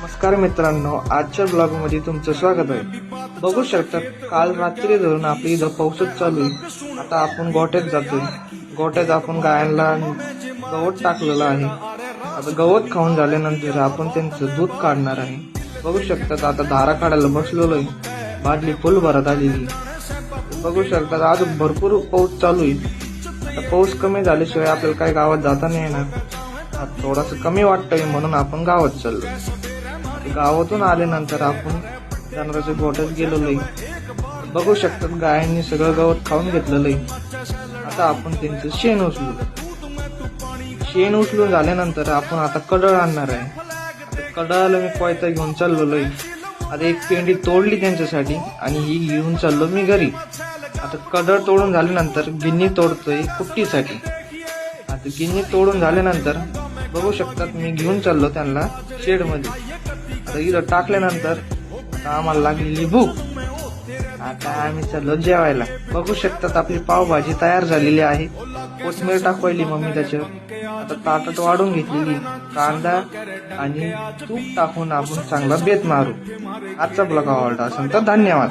नमस्कार मित्रांनो, आजच्या ब्लॉग मध्ये तुमचं स्वागत आहे। बघू शकता काल रात्री धरून आपली इथं पाऊसच चालू आहे। आता आपण गोठ्यात जातोय। गोठ्यात आपण गायांना गवत टाकलेलं आहे। आता गवत खाऊन झाल्यानंतर आपण त्यांचं दूध काढणार आहे। बघू शकता आता धारा काढायला बसलेलो आहे। बादली फुल भरत आलेली। बघू शकता आज भरपूर पाऊस चालू आहे। आता पाऊस कमी झाल्याशिवाय आपल्याला काही गावात जाता नाही येणार। थोडासा कमी वाटतंय म्हणून आपण गावात चाललो। गावातून आल्यानंतर आपण जनावरांच्या गोठ्यात गेलेलो आहे। बघू शकतात गायांनी सगळं गवत खाऊन घेतलेलं आहे। आता आपण त्यांचं शेण उचलून झाल्यानंतर आपण आता कडळ आणणार आहे। कडळाला मी कोयता घेऊन चाललेलो आहे। आता एक पेंडी तोडली त्यांच्यासाठी आणि ही घेऊन चाललो मी घरी। आता कडळ तोडून झाल्यानंतर गिन्नी तोडतोय कुट्टीसाठी। आता गिन्नी तोडून झाल्यानंतर बघू शकतात मी घेऊन चाललो त्यांना शेड मध्ये। आता इथं टाकल्यानंतर आम्हाला लागलेली भूक। आता आम्ही चाललो जेवायला। बघू शकतात आपली पावभाजी तयार झालेली आहे। कोथिंबीर टाकवली मम्मी त्याच्यावर। आता ताटात वाढून घेतलेली कांदा आणि तूप टाकून आपण चांगला बेत मारू। आजचा ब्लॉग आवडला असेल तर धन्यवाद।